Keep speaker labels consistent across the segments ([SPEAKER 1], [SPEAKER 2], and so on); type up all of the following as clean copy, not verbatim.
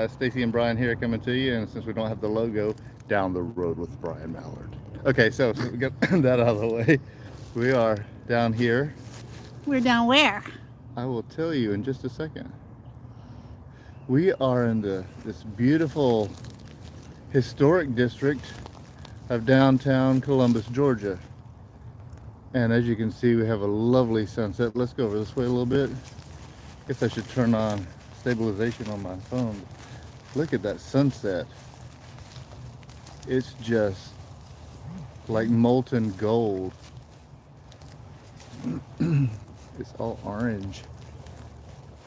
[SPEAKER 1] Stacey and Brian here coming to you, and since we don't have the logo, down the road with Brian Mallard. Okay, so since we got that out of the way, we are down here.
[SPEAKER 2] We're down where?
[SPEAKER 1] I will tell you in just a second. We are in this beautiful historic district of downtown Columbus, Georgia. And as you can see, we have a lovely sunset. Let's go over this way a little bit. Guess I should turn on stabilization on my phone. Look at that sunset. It's just like molten gold. It's all orange.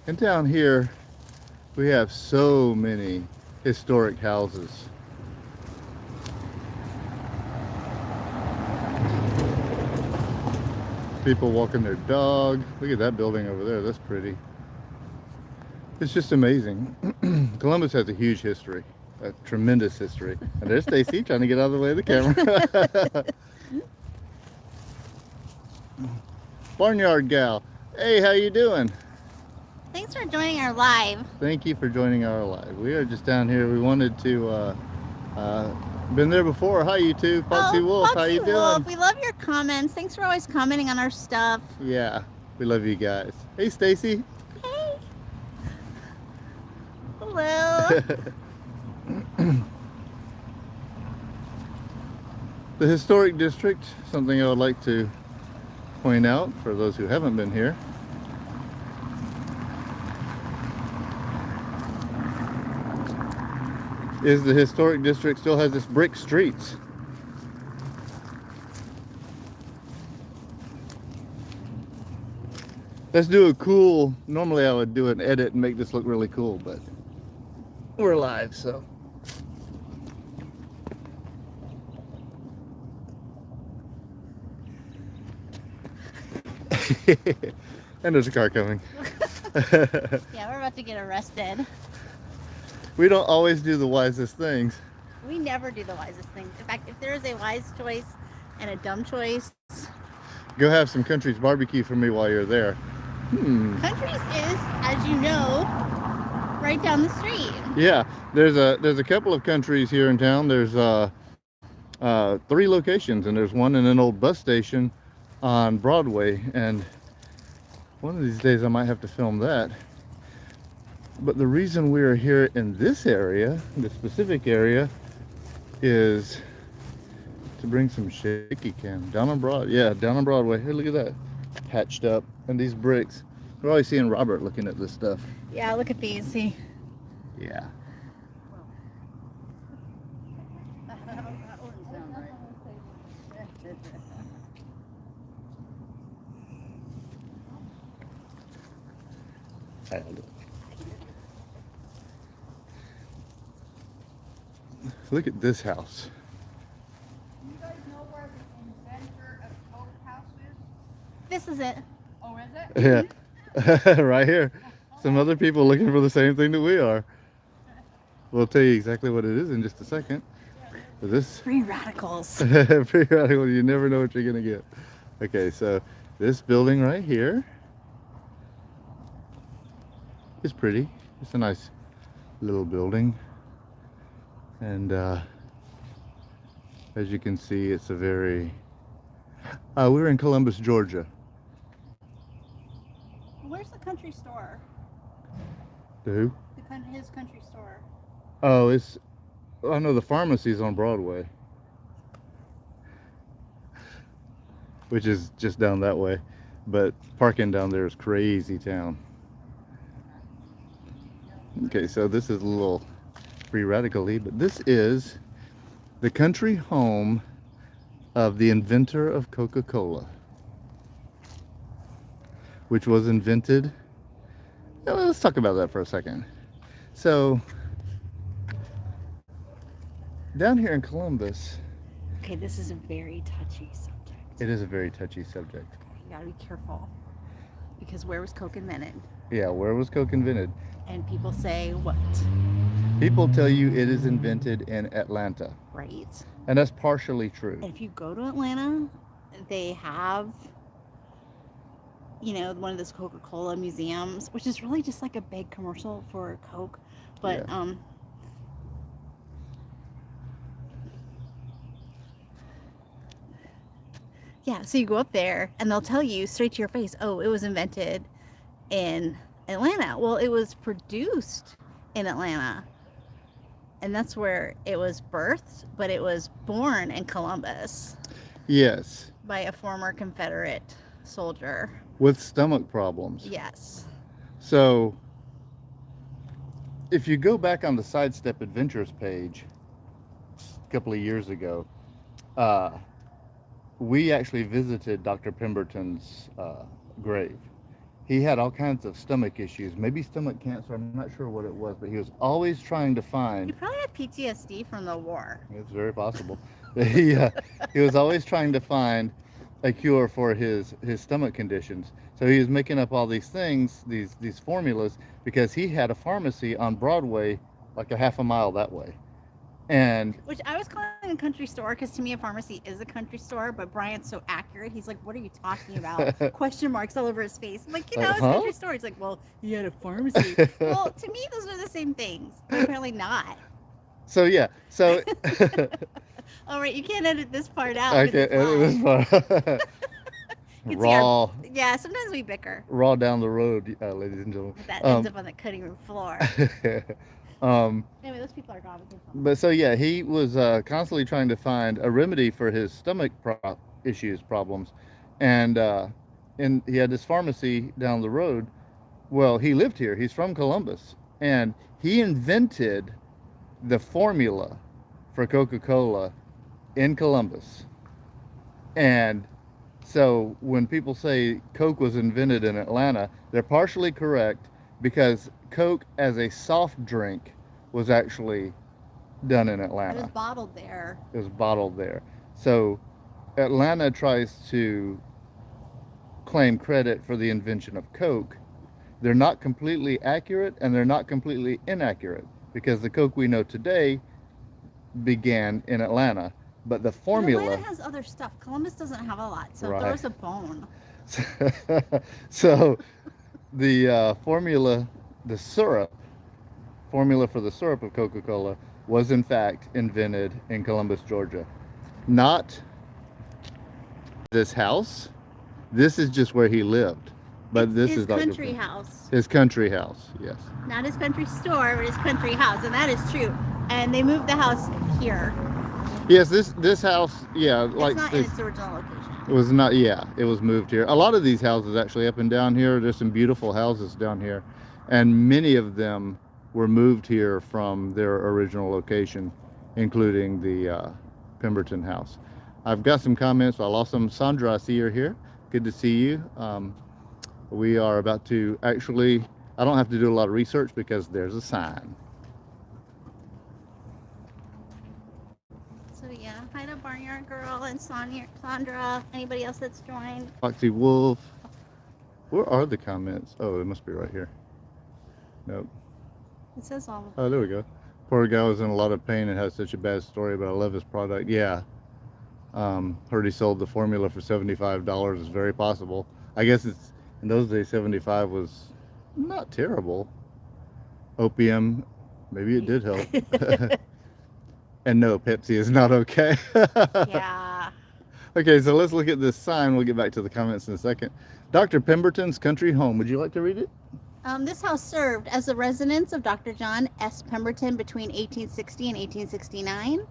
[SPEAKER 1] And down here, we have so many historic houses. People walking their dog. Look at that building over there. That's pretty. It's just amazing. Columbus has a huge history, a tremendous history. And there's Stacy trying to get out of the way of the camera. Barnyard gal. Hey, how you doing?
[SPEAKER 2] Thanks for joining our live.
[SPEAKER 1] Thank you for joining our live. We are just down here. We wanted to, been there before. Hi, you two. Foxy Wolf, how you doing?
[SPEAKER 2] We love your comments. Thanks for always commenting on our stuff.
[SPEAKER 1] Yeah, we love you guys. Hey, Stacy.
[SPEAKER 2] Hey. Hello.
[SPEAKER 1] The historic district, something I would like to point out for those who haven't been here. Is the historic district still has its brick streets. Let's do a cool, normally I would do an edit and make this look really cool, but we're live, so. And there's a car coming.
[SPEAKER 2] Yeah, we're about to get arrested.
[SPEAKER 1] We don't always do the wisest things.
[SPEAKER 2] We never do the wisest things. In fact, if there is a wise choice and a dumb choice,
[SPEAKER 1] go have some Country's barbecue for me while you're there.
[SPEAKER 2] Country's is, as you know, right down the street.
[SPEAKER 1] Yeah, there's a couple of Countries here in town. There's 3 locations, and there's one in an old bus station on Broadway, and one of these days I might have to film that. But the reason we are here in this area, this specific area, is to bring some shaky cam down on Broadway. Here, look at that, patched up, and these bricks. We're always seeing Robert looking at this stuff.
[SPEAKER 2] Yeah, look at these. See.
[SPEAKER 1] Yeah. Look at this house.
[SPEAKER 3] Do you guys know where the inventor of Coke house is?
[SPEAKER 2] This is it.
[SPEAKER 3] Oh, is it?
[SPEAKER 1] Yeah. Right here. Some other people looking for the same thing that we are. We'll tell you exactly what it is in just a second. But this
[SPEAKER 2] Free radicals.
[SPEAKER 1] free radical, you never know what you're gonna get. Okay, so this building right here is pretty. It's a nice little building. And as you can see, it's a very... we're in Columbus, Georgia.
[SPEAKER 2] Where's the country store?
[SPEAKER 1] The who?
[SPEAKER 2] His country store.
[SPEAKER 1] Oh, I know the pharmacy's on Broadway, which is just down that way. But parking down there is crazy town. Okay, so this is a little free radically, but this is the country home of the inventor of Coca-Cola, which was invented. Let's talk about that for a second. So down here in Columbus,
[SPEAKER 2] Okay, this is a very touchy subject.
[SPEAKER 1] it is a very touchy subject.
[SPEAKER 2] You gotta be careful. Because where was Coke invented?
[SPEAKER 1] Yeah, where was Coke invented?
[SPEAKER 2] And people say what?
[SPEAKER 1] People tell you it is invented in Atlanta,
[SPEAKER 2] Right.
[SPEAKER 1] and that's partially true.
[SPEAKER 2] And if you go to Atlanta, they have, one of those Coca-Cola museums, which is really just like a big commercial for Coke, But
[SPEAKER 1] Yeah.
[SPEAKER 2] yeah, so you go up there and they'll tell you straight to your face, oh, it was invented in Atlanta. Well, it was produced in Atlanta. And that's where it was birthed, but it was born in Columbus
[SPEAKER 1] Yes.
[SPEAKER 2] by a former Confederate soldier.
[SPEAKER 1] With stomach problems.
[SPEAKER 2] Yes.
[SPEAKER 1] So if you go back on the Sidestep Adventures page a couple of years ago, uh, we actually visited Dr. Pemberton's grave. He had all kinds of stomach issues, maybe stomach cancer. I'm not sure what it was, but he was always trying to
[SPEAKER 2] He
[SPEAKER 1] find.
[SPEAKER 2] probably had PTSD from the war.
[SPEAKER 1] It's very possible. He was always trying to find a cure for his stomach conditions. So he was making up all these things, these formulas, because he had a pharmacy on Broadway, like a half a mile that way. And
[SPEAKER 2] Which I was calling a country store because to me a pharmacy is a country store, but Brian's so accurate. He's like, "What are you talking about?" Question marks all over his face. I'm like, it's a
[SPEAKER 1] Huh?
[SPEAKER 2] country store. He's like, "Well, he had a pharmacy." Well, to me those are the same things. But apparently not.
[SPEAKER 1] so yeah, so
[SPEAKER 2] All right, you can't edit this part out.
[SPEAKER 1] I
[SPEAKER 2] 'Cause
[SPEAKER 1] can
[SPEAKER 2] it's
[SPEAKER 1] edit this
[SPEAKER 2] live.
[SPEAKER 1] part.
[SPEAKER 2] You can see our-
[SPEAKER 1] raw,
[SPEAKER 2] yeah, sometimes we bicker.
[SPEAKER 1] raw down the road, ladies and gentlemen.
[SPEAKER 2] That ends up on the cutting room floor. Anyway, those people are gone.
[SPEAKER 1] But so yeah, he was constantly trying to find a remedy for his stomach problems, and he had this pharmacy down the road. Well, he lived here. He's from Columbus, and he invented the formula for Coca-Cola in Columbus. And so when people say Coke was invented in Atlanta, they're partially correct because Coke as a soft drink was actually done in
[SPEAKER 2] It was
[SPEAKER 1] Atlanta.
[SPEAKER 2] bottled there.
[SPEAKER 1] It was bottled there. So Atlanta tries to claim credit for the invention of Coke. They're not completely accurate and they're not completely inaccurate because the Coke we know today began in Atlanta. But the
[SPEAKER 2] But
[SPEAKER 1] formula.
[SPEAKER 2] Atlanta has other stuff. Columbus doesn't have a lot, so
[SPEAKER 1] Right.
[SPEAKER 2] throw us a bone.
[SPEAKER 1] So the formula, the formula for the syrup of Coca-Cola was in fact invented in Columbus, Georgia. Not this house. This is just where he lived. But
[SPEAKER 2] It's
[SPEAKER 1] this
[SPEAKER 2] his
[SPEAKER 1] is Dr.
[SPEAKER 2] country
[SPEAKER 1] Pym-
[SPEAKER 2] house.
[SPEAKER 1] His country house, yes.
[SPEAKER 2] Not his country store, but his country house, and that is true. And they moved the house here.
[SPEAKER 1] Yes, this house, yeah, like
[SPEAKER 2] It's not in
[SPEAKER 1] this,
[SPEAKER 2] its original location.
[SPEAKER 1] it was not, yeah, it was moved here. A lot of these houses actually up and down here, there's some beautiful houses down here, and many of them were moved here from their original location, including the Pemberton house. I've got some comments. I lost some. Sandra, I see you're here. Good to see you. We are about to actually, I don't have to do a lot of research because there's a sign.
[SPEAKER 2] So yeah, hi to Barnyard Girl and Sandra. Anybody else that's joined?
[SPEAKER 1] Foxy Wolf. Where are the comments? Oh, it must be right here. Nope.
[SPEAKER 2] It says all.
[SPEAKER 1] Oh, there we go. Poor guy was in a lot of pain and has such a bad story, but I love his product. Yeah. Heard he sold the formula for $75. It's very possible. I guess it's in those days 75 was not terrible. Opium, maybe it did help. And no, Pepsi is not okay.
[SPEAKER 2] Yeah.
[SPEAKER 1] Okay, so let's look at this sign. We'll get back to the comments in a second. Dr. Pemberton's Country Home. Would you like to read it?
[SPEAKER 2] This house served as the residence of Dr. John S. Pemberton between 1860 and 1869.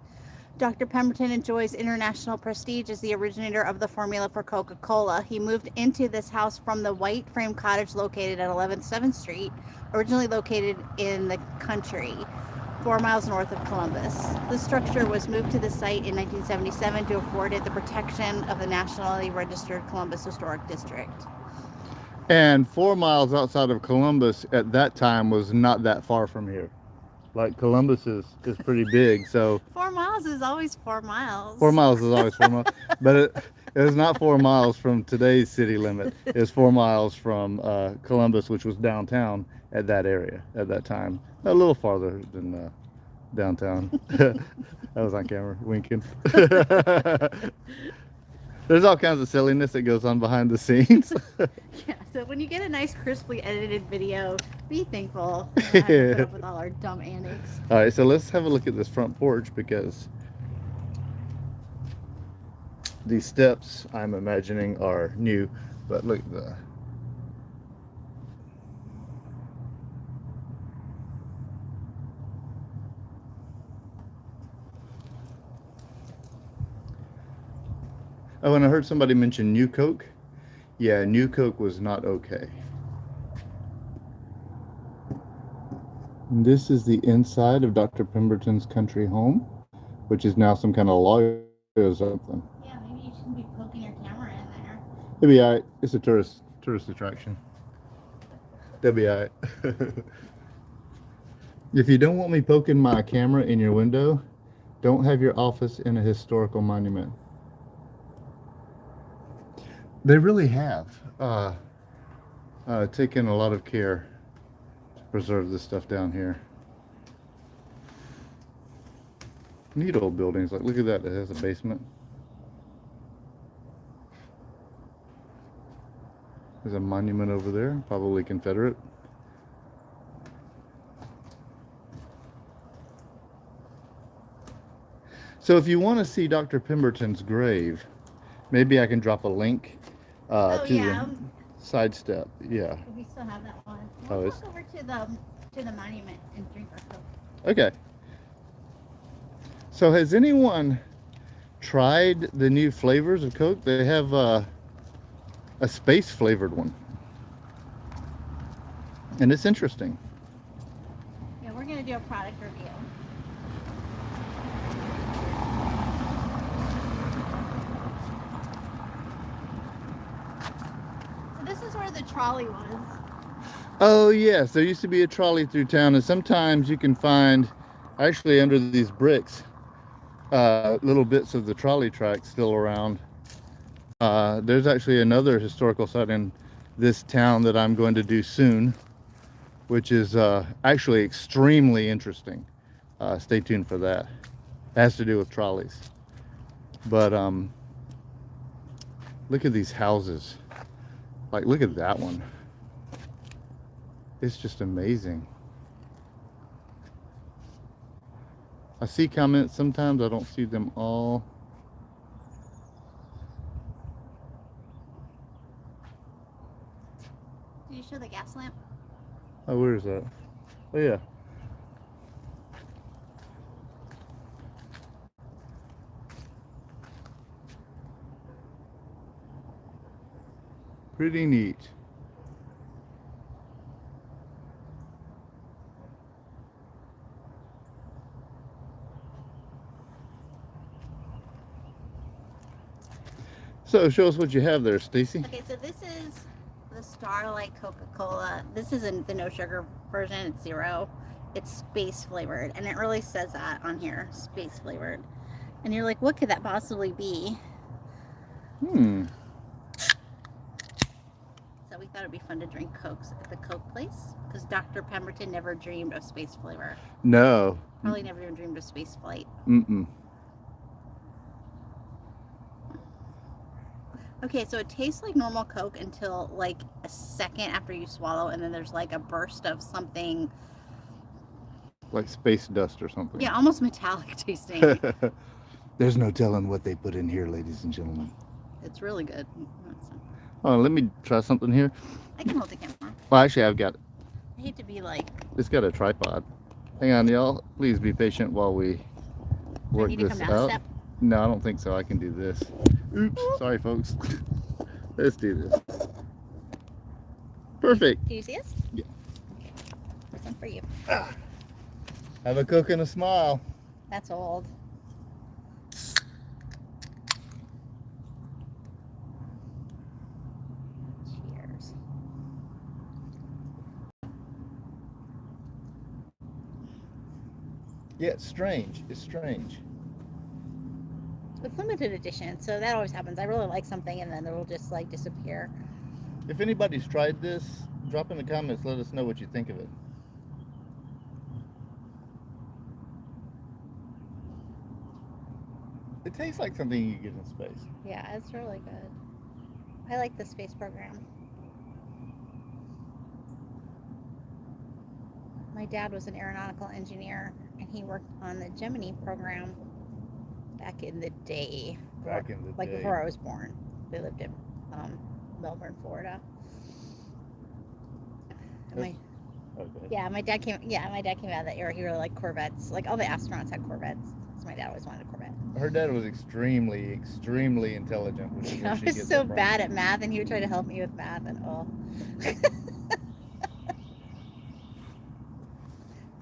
[SPEAKER 2] Dr. Pemberton enjoys international prestige as the originator of the formula for Coca-Cola. He moved into this house from the white frame cottage located at 11th 7th Street, originally located in the country, 4 miles north of Columbus. The structure was moved to the site in 1977 to afford it the protection of the Nationally Registered Columbus Historic District.
[SPEAKER 1] And 4 miles outside of Columbus at that time was not that far from here. Like Columbus is pretty big, so
[SPEAKER 2] 4 miles is always 4 miles.
[SPEAKER 1] 4 miles is always 4 miles. But it is not 4 miles from today's city limit. It's 4 miles from Columbus, which was downtown at that area at that time. A little farther than downtown. That was on camera, winking. There's all kinds of silliness that goes on behind the scenes.
[SPEAKER 2] Yeah, so when you get a nice crisply edited video, be thankful. You don't have to put up with all our dumb antics.
[SPEAKER 1] All right, so let's have a look at this front porch because these steps I'm imagining are new, but look at the. Oh, and I heard somebody mention New Coke. Yeah, New Coke was not okay. And this is the inside of Dr. Pemberton's country home, which is now some kind of lawyer or something.
[SPEAKER 2] Yeah, maybe you shouldn't be poking your camera in there.
[SPEAKER 1] It'll be alright. It's a tourist attraction. They'll be alright. If you don't want me poking my camera in your window, don't have your office in a historical monument. They really have taken a lot of care to preserve this stuff down here. Neat old buildings. Like, look at that. It has a basement. There's a monument over there, probably Confederate. So if you want to see Dr. Pemberton's grave, maybe I can drop a link to the side step. Yeah.
[SPEAKER 2] We still have that one.
[SPEAKER 1] Oh,
[SPEAKER 2] Let's walk over to the monument and drink our Coke.
[SPEAKER 1] Okay. So has anyone tried the new flavors of Coke? They have a space flavored one. And it's interesting.
[SPEAKER 2] Yeah, we're going to do a product review. So this is where the trolley was.
[SPEAKER 1] Oh yes, there used to be a trolley through town, and sometimes you can find actually under these bricks little bits of the trolley tracks still around. There's actually another historical site in this town that I'm going to do soon, which is actually extremely interesting. Stay tuned for that. It has to do with trolleys. But look at these houses. Like, look at that one. It's just amazing. I see comments sometimes, I don't see them all.
[SPEAKER 2] Did you show the gas lamp?
[SPEAKER 1] Oh, where is that? Oh, yeah. Pretty neat. So show us what you have there, Stacey.
[SPEAKER 2] Okay, so this is the Starlight Coca-Cola. This isn't the no sugar version, it's 0. It's space flavored, and it really says that on here, space flavored. And you're like, what could that possibly be? So we thought it'd be fun to drink Cokes at the Coke place, because Dr. Pemberton never dreamed of space flavor.
[SPEAKER 1] No.
[SPEAKER 2] Probably never even dreamed of space flight. Okay, so it tastes like normal Coke until like a second after you swallow, and then there's like a burst of something.
[SPEAKER 1] Like space dust or something.
[SPEAKER 2] Yeah, almost metallic tasting.
[SPEAKER 1] There's no telling what they put in here, ladies and gentlemen.
[SPEAKER 2] It's really good.
[SPEAKER 1] Oh, let me try something here.
[SPEAKER 2] I can hold the camera.
[SPEAKER 1] Well, actually, I've got,
[SPEAKER 2] I hate to be like,
[SPEAKER 1] it's got a tripod. Hang on, y'all. Please be patient while we work
[SPEAKER 2] need to
[SPEAKER 1] this
[SPEAKER 2] come down a
[SPEAKER 1] out.
[SPEAKER 2] step.
[SPEAKER 1] No, I don't think so. I can do this. Oops. Sorry, folks. Let's do this. Perfect.
[SPEAKER 2] Do you see us?
[SPEAKER 1] Yeah.
[SPEAKER 2] Okay. This one for you.
[SPEAKER 1] Have a Coke and a smile.
[SPEAKER 2] That's old. Cheers.
[SPEAKER 1] Yeah, it's strange. It's strange.
[SPEAKER 2] It's limited edition, so that always happens. I really like something and then it will just like disappear.
[SPEAKER 1] If anybody's tried this, drop in the comments. Let us know what you think of it. It tastes like something you get in space.
[SPEAKER 2] Yeah, it's really good. I like the space program. My dad was an aeronautical engineer, and he worked on the Gemini program back in the day.
[SPEAKER 1] Back in the
[SPEAKER 2] like
[SPEAKER 1] day.
[SPEAKER 2] before I was born. They lived in Melbourne, Florida. And my,
[SPEAKER 1] Okay.
[SPEAKER 2] yeah, my dad came. Yeah, my dad came out of that era. He really liked Corvettes. Like all the astronauts had Corvettes, so my dad always wanted a Corvette.
[SPEAKER 1] Her dad was extremely, extremely intelligent. Which is where
[SPEAKER 2] I
[SPEAKER 1] she
[SPEAKER 2] was
[SPEAKER 1] gets
[SPEAKER 2] so
[SPEAKER 1] it from.
[SPEAKER 2] bad at math, and he would try to help me with math, and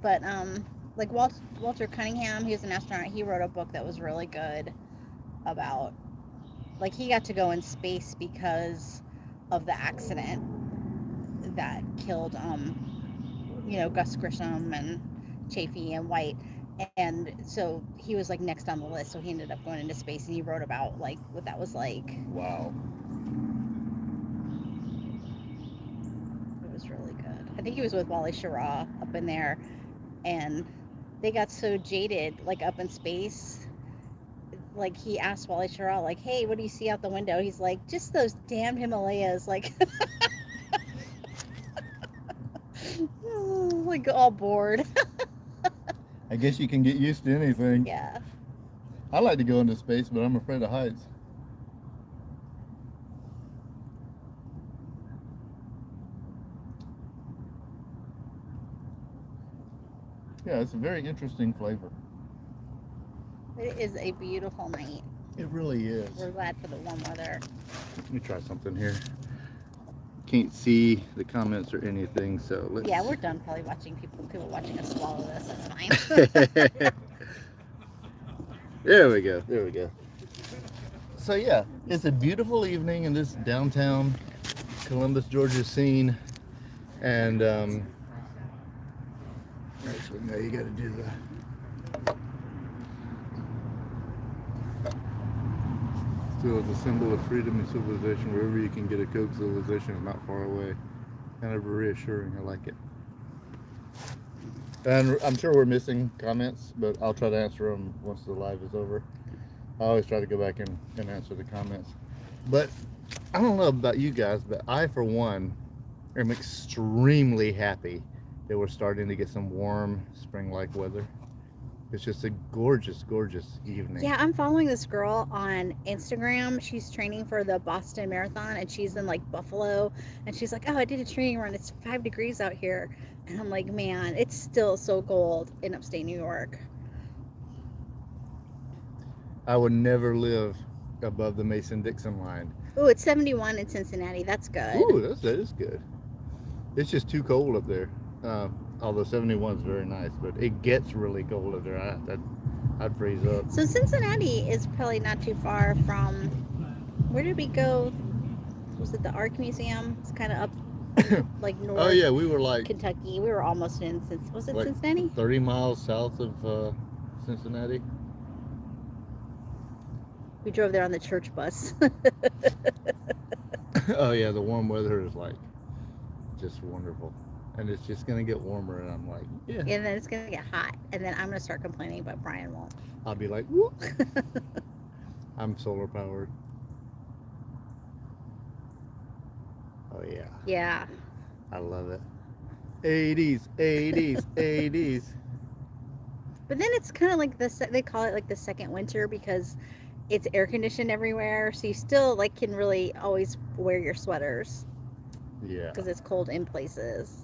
[SPEAKER 2] But like Walter Cunningham, he was an astronaut. He wrote a book that was really good about, like, he got to go in space because of the accident that killed Gus Grissom and Chafee and White, and so he was like next on the list. So he ended up going into space, and he wrote about like what that was like.
[SPEAKER 1] Wow.
[SPEAKER 2] It was really good. I think he was with Wally Schirra up in there, and they got so jaded, like up in space. Like he asked Wally Schirra, like, "Hey, what do you see out the window?" He's like, "Just those damn Himalayas," like, like all bored.
[SPEAKER 1] I guess you can get used to anything.
[SPEAKER 2] Yeah.
[SPEAKER 1] I like to go into space, but I'm afraid of heights. Yeah, it's a very interesting flavor.
[SPEAKER 2] It is a beautiful night.
[SPEAKER 1] It really is.
[SPEAKER 2] We're glad for the warm weather.
[SPEAKER 1] Let me try something here. Can't see the comments or anything, so let's.
[SPEAKER 2] Yeah, we're done probably watching people watching us swallow this. That's fine.
[SPEAKER 1] There we go. There we go. So yeah, it's a beautiful evening in this downtown Columbus, Georgia scene, and actually now you got to do the. Still, it's a symbol of freedom and civilization. Wherever you can get a Coke, civilization is not far away. Kind of reassuring. I like it. And I'm sure we're missing comments, but I'll try to answer them once the live is over. I always try to go back and answer the comments. But I don't know about you guys, but I, for one, am extremely happy that we're starting to get some warm spring-like weather. It's just a gorgeous, gorgeous evening.
[SPEAKER 2] Yeah, I'm following this girl on Instagram. She's training for the Boston Marathon, and she's in like Buffalo, and she's like, "Oh, I did a training run. It's 5 degrees out here," and I'm like, "Man, it's still so cold in upstate New York."
[SPEAKER 1] I would never live above the Mason-Dixon line.
[SPEAKER 2] Ooh, it's 71 in Cincinnati. That's good.
[SPEAKER 1] Ooh, that is good. It's just too cold up there. Although 71 is very nice, but it gets really cold up there. I'd freeze up.
[SPEAKER 2] So Cincinnati is probably not too far from, where did we go? Was it the Ark Museum? It's kind of up like north.
[SPEAKER 1] Oh yeah, we were like
[SPEAKER 2] Kentucky. We were almost in, was it
[SPEAKER 1] like
[SPEAKER 2] Cincinnati?
[SPEAKER 1] 30 miles south of Cincinnati.
[SPEAKER 2] We drove there on the church bus.
[SPEAKER 1] Oh yeah, the warm weather is like just wonderful. And it's just gonna get warmer, and I'm like, yeah.
[SPEAKER 2] And then it's gonna get hot, and then I'm gonna start complaining, but Brian won't.
[SPEAKER 1] I'll be like, whoop. I'm solar powered. Oh yeah.
[SPEAKER 2] Yeah.
[SPEAKER 1] I love it. 80s, 80s, 80s.
[SPEAKER 2] But then it's kind of like they call it like the second winter because it's air conditioned everywhere, so you still like can really always wear your sweaters.
[SPEAKER 1] Yeah.
[SPEAKER 2] Because it's cold in places.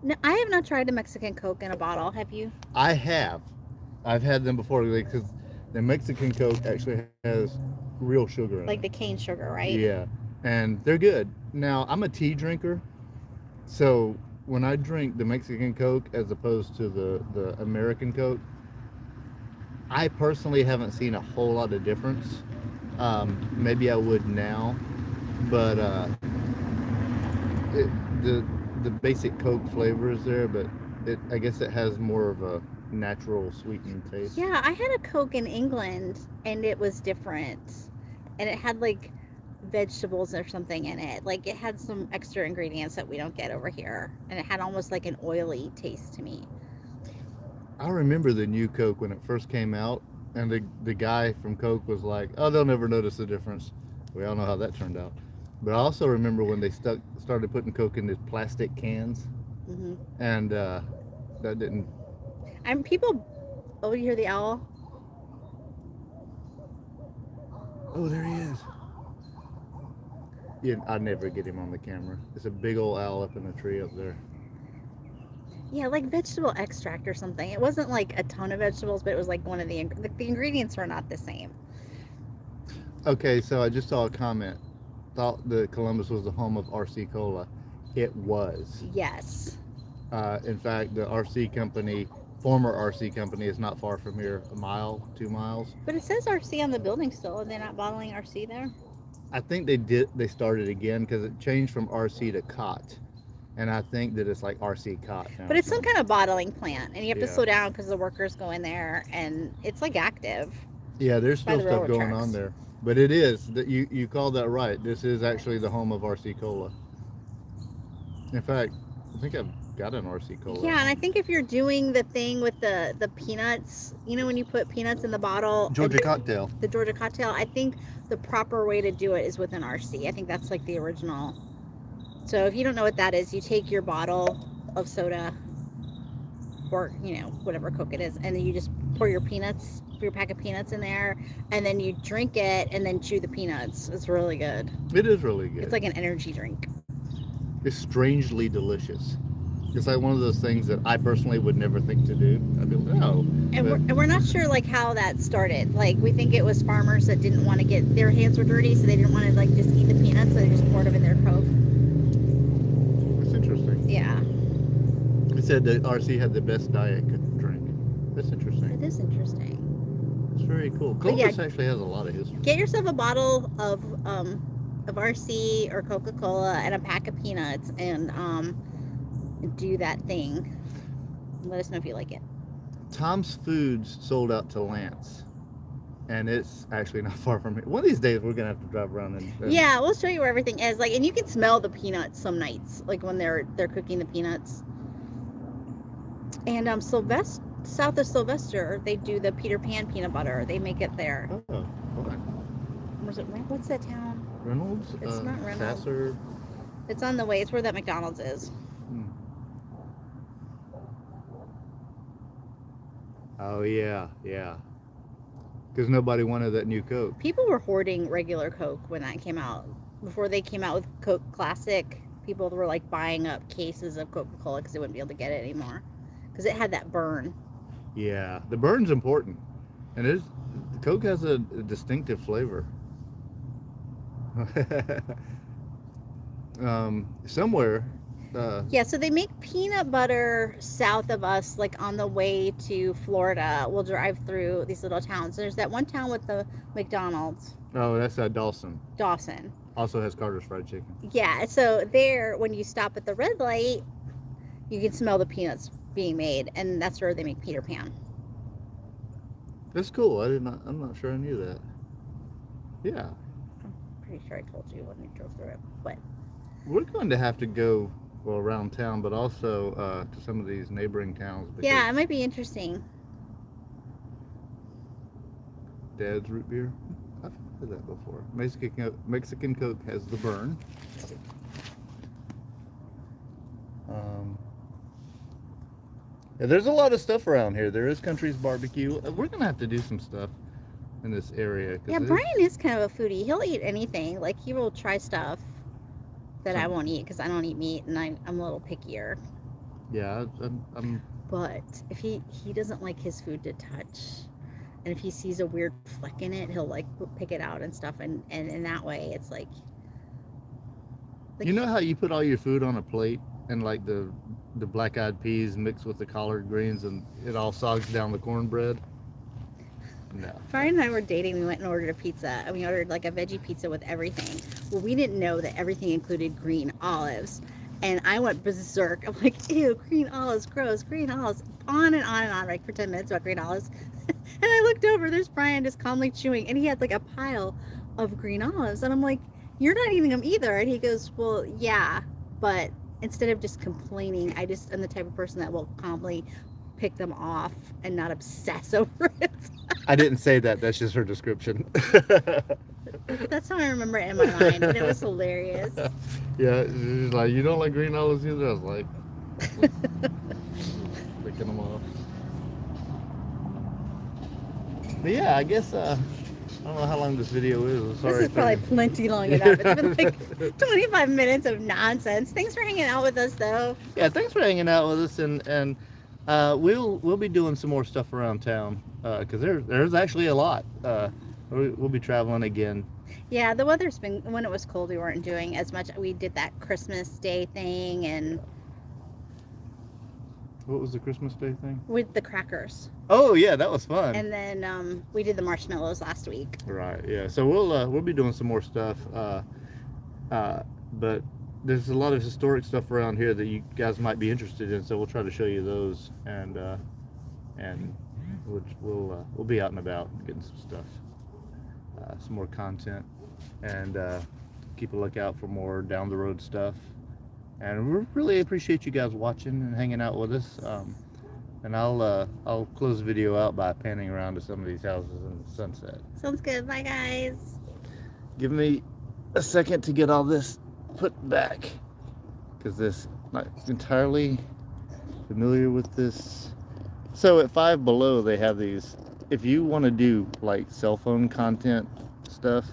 [SPEAKER 2] No, I have not tried a Mexican Coke in a bottle. Have you?
[SPEAKER 1] I have. I've had them before because the Mexican Coke actually has real sugar in
[SPEAKER 2] Like
[SPEAKER 1] it.
[SPEAKER 2] the cane sugar, right?
[SPEAKER 1] Yeah. And they're good. Now, I'm a tea drinker. So when I drink the Mexican Coke as opposed to the American Coke, I personally haven't seen a whole lot of difference. Maybe I would now. But the basic Coke flavor is there, but I guess it has more of a natural sweetening taste.
[SPEAKER 2] Yeah, I had a Coke in England, and it was different. And it had like vegetables or something in it. Like it had some extra ingredients that we don't get over here. And it had almost like an oily taste to me.
[SPEAKER 1] I remember the new Coke when it first came out, and the guy from Coke was like, "Oh, they'll never notice the difference." We all know how that turned out. But I also remember when they started putting Coke in these plastic cans,
[SPEAKER 2] Hmm.
[SPEAKER 1] and that didn't.
[SPEAKER 2] And people, oh, you hear the owl?
[SPEAKER 1] Oh, there he is. Yeah, I'd never get him on the camera. It's a big old owl up in a tree up there.
[SPEAKER 2] Yeah, like vegetable extract or something. It wasn't like a ton of vegetables, but it was like one of the ingredients were not the same.
[SPEAKER 1] Okay, so I just saw a comment. Thought that Columbus was the home of RC Cola. It was.
[SPEAKER 2] Yes.
[SPEAKER 1] In fact, the RC company, former RC company, is not far from here, a mile, 2 miles.
[SPEAKER 2] But it says RC on the building still, and they're not bottling RC there.
[SPEAKER 1] I think they did. They started again because it changed from RC to Cot, and I think that it's like RC Cot now.
[SPEAKER 2] But it's some kind of bottling plant, and you have to
[SPEAKER 1] Yeah.
[SPEAKER 2] slow down because the workers go in there, and it's like active.
[SPEAKER 1] Yeah, there's
[SPEAKER 2] by
[SPEAKER 1] still
[SPEAKER 2] the
[SPEAKER 1] stuff
[SPEAKER 2] railroad
[SPEAKER 1] going
[SPEAKER 2] tracks.
[SPEAKER 1] on there, but it is that you called that right. This is actually the home of RC Cola. In fact, I think I've got an RC Cola.
[SPEAKER 2] Yeah, and I think if you're doing the thing with the peanuts, you know, when you put peanuts in the bottle,
[SPEAKER 1] Georgia cocktail.
[SPEAKER 2] the Georgia cocktail, I think the proper way to do it is with an RC. I think that's like the original. So if you don't know what that is, you take your bottle of soda or, you know, whatever Coke it is, and then you just pour your pack of peanuts in there, and then you drink it and then chew the peanuts. It's really good.
[SPEAKER 1] It is really good.
[SPEAKER 2] It's like an energy drink.
[SPEAKER 1] It's strangely delicious. It's like one of those things that I personally would never think to do. I'd be like, no.
[SPEAKER 2] And we're not sure like how that started. Like we think it was farmers that didn't want to get their hands were dirty, so they didn't want to like just eat the peanuts, so they just poured them in their Coke.
[SPEAKER 1] It's interesting.
[SPEAKER 2] Yeah,
[SPEAKER 1] It said that RC had the best diet drink. That's interesting.
[SPEAKER 2] it is interesting.
[SPEAKER 1] It's very cool.
[SPEAKER 2] But yeah,
[SPEAKER 1] Columbus actually has a lot of history.
[SPEAKER 2] get yourself a bottle of RC or Coca-Cola and a pack of peanuts, and do that thing. Let us know if you like it.
[SPEAKER 1] Tom's Foods sold out to Lance, and it's actually not far from here. One of these days, we're gonna have to drive around and
[SPEAKER 2] Yeah, we'll show you where everything is. Like, and you can smell the peanuts some nights, like when they're cooking the peanuts. And south of Sylvester, they do the Peter Pan peanut butter. They make it there.
[SPEAKER 1] Oh, okay.
[SPEAKER 2] What's that town?
[SPEAKER 1] Reynolds.
[SPEAKER 2] It's not Reynolds.
[SPEAKER 1] Sasser.
[SPEAKER 2] It's on the way. It's where that McDonald's is.
[SPEAKER 1] Oh yeah, yeah. Because nobody wanted that new Coke.
[SPEAKER 2] People were hoarding regular Coke when that came out. Before they came out with Coke Classic, people were like buying up cases of Coca-Cola because they wouldn't be able to get it anymore. Because it had that burn.
[SPEAKER 1] Yeah, the burn's important, and Coke has a distinctive flavor. Somewhere.
[SPEAKER 2] Yeah, so they make peanut butter south of us, like on the way to Florida. We'll drive through these little towns. There's that one town with the McDonald's.
[SPEAKER 1] Oh, that's Dawson.
[SPEAKER 2] Dawson.
[SPEAKER 1] Also has Carter's Fried Chicken.
[SPEAKER 2] Yeah, so there, when you stop at the red light, you can smell the peanuts being made, and that's where they make Peter Pan.
[SPEAKER 1] That's cool. I'm not sure I knew that. Yeah.
[SPEAKER 2] I'm pretty sure I told you when we drove through it, but
[SPEAKER 1] We're going to have to go around town, but also to some of these neighboring towns.
[SPEAKER 2] yeah, it might be interesting.
[SPEAKER 1] Dad's root beer. I've heard that before. Mexican Coke has the burn. Yeah, there's a lot of stuff around here. There is Country's Barbecue. We're gonna have to do some stuff in this area.
[SPEAKER 2] Yeah, Brian is kind of a foodie. He'll eat anything. Like, he will try stuff that I won't eat because I don't eat meat, and I'm a little pickier.
[SPEAKER 1] Yeah, I'm
[SPEAKER 2] But if he doesn't like his food to touch, and if he sees a weird fleck in it, he'll like pick it out and stuff, and in that way it's like
[SPEAKER 1] you know how you put all your food on a plate and like the black-eyed peas mixed with the collard greens and it all sogs down the cornbread? No.
[SPEAKER 2] Brian and I were dating. We went and ordered a pizza, and we ordered like a veggie pizza with everything. Well, we didn't know that everything included green olives, and I went berserk. I'm like, ew, green olives, gross, green olives. On and on and on, like for 10 minutes about green olives. And I looked over, there's Brian just calmly chewing, and he had like a pile of green olives, and I'm like, you're not eating them either. And he goes, well, yeah, but instead of just complaining, I'm the type of person that will calmly pick them off and not obsess over it.
[SPEAKER 1] I didn't say that. That's just her description.
[SPEAKER 2] That's how I remember it in my mind, and it was hilarious.
[SPEAKER 1] Yeah, she's like, you don't like green olives either? I was like, picking them off. But yeah, I guess, I don't know how long this video is. I'm sorry.
[SPEAKER 2] This is probably plenty long enough. It's been like 25 minutes of nonsense. Thanks for hanging out with us, though.
[SPEAKER 1] Yeah, thanks for hanging out with us, and we'll be doing some more stuff around town, because there's actually a lot. We'll be traveling again.
[SPEAKER 2] Yeah, the weather's been, when it was cold, we weren't doing as much. We did that Christmas Day thing and
[SPEAKER 1] What was the Christmas Day thing?
[SPEAKER 2] with the crackers.
[SPEAKER 1] Oh yeah, that was fun.
[SPEAKER 2] And then we did the marshmallows last week.
[SPEAKER 1] Right. Yeah. So we'll be doing some more stuff. But there's a lot of historic stuff around here that you guys might be interested in. So we'll try to show you those, and we'll be out and about getting some stuff, some more content, and keep a lookout for more down the road stuff. And we really appreciate you guys watching and hanging out with us. And I'll close the video out by panning around to some of these houses in the sunset.
[SPEAKER 2] Sounds good. Bye, guys.
[SPEAKER 1] Give me a second to get all this put back, because this not entirely familiar with this. So at Five Below they have these, if you want to do like cell phone content stuff,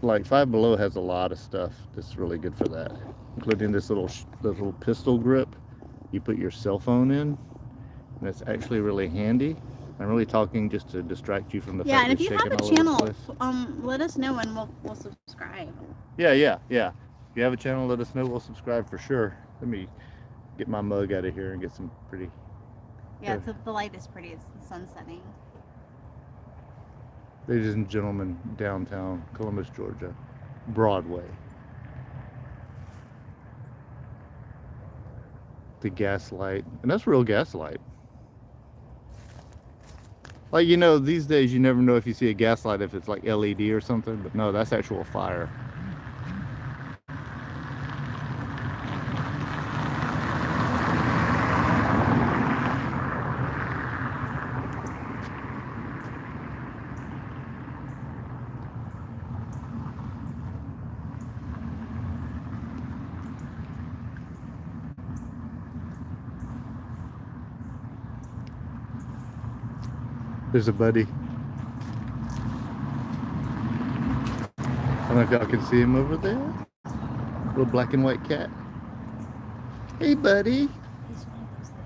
[SPEAKER 1] like Five Below has a lot of stuff that's really good for that, including this little pistol grip you put your cell phone in, and it's actually really handy. I'm really talking just to distract you from the
[SPEAKER 2] Yeah,
[SPEAKER 1] fact
[SPEAKER 2] and if
[SPEAKER 1] it's
[SPEAKER 2] you have
[SPEAKER 1] shaking
[SPEAKER 2] a
[SPEAKER 1] all over the
[SPEAKER 2] channel,
[SPEAKER 1] place.
[SPEAKER 2] let us know and we'll subscribe.
[SPEAKER 1] Yeah. If you have a channel, let us know. We'll subscribe for sure. Let me get my mug out of here and get some pretty.
[SPEAKER 2] Yeah, the light is pretty. It's the sun setting.
[SPEAKER 1] Ladies and gentlemen, downtown Columbus, Georgia, Broadway. The gaslight, and that's real gaslight. Like, you know, these days you never know if you see a gaslight if it's like LED or something, but no, that's actual fire. There's a buddy. I don't know if y'all can see him over there. Little black and white cat. Hey, buddy.
[SPEAKER 2] He's one of those that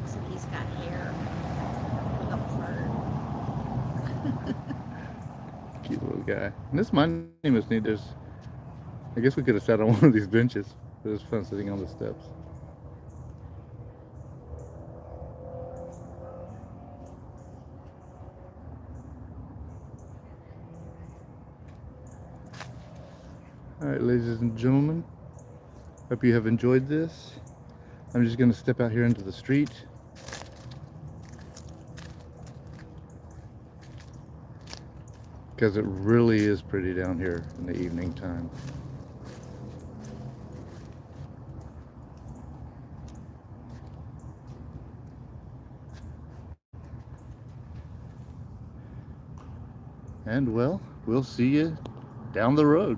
[SPEAKER 2] looks like he's got hair. Like a fur.
[SPEAKER 1] Cute little guy. And this monument's neat. I guess we could have sat on one of these benches. It was fun sitting on the steps. All right, ladies and gentlemen, hope you have enjoyed this. I'm just going to step out here into the street. Because it really is pretty down here in the evening time. And well, we'll see you down the road.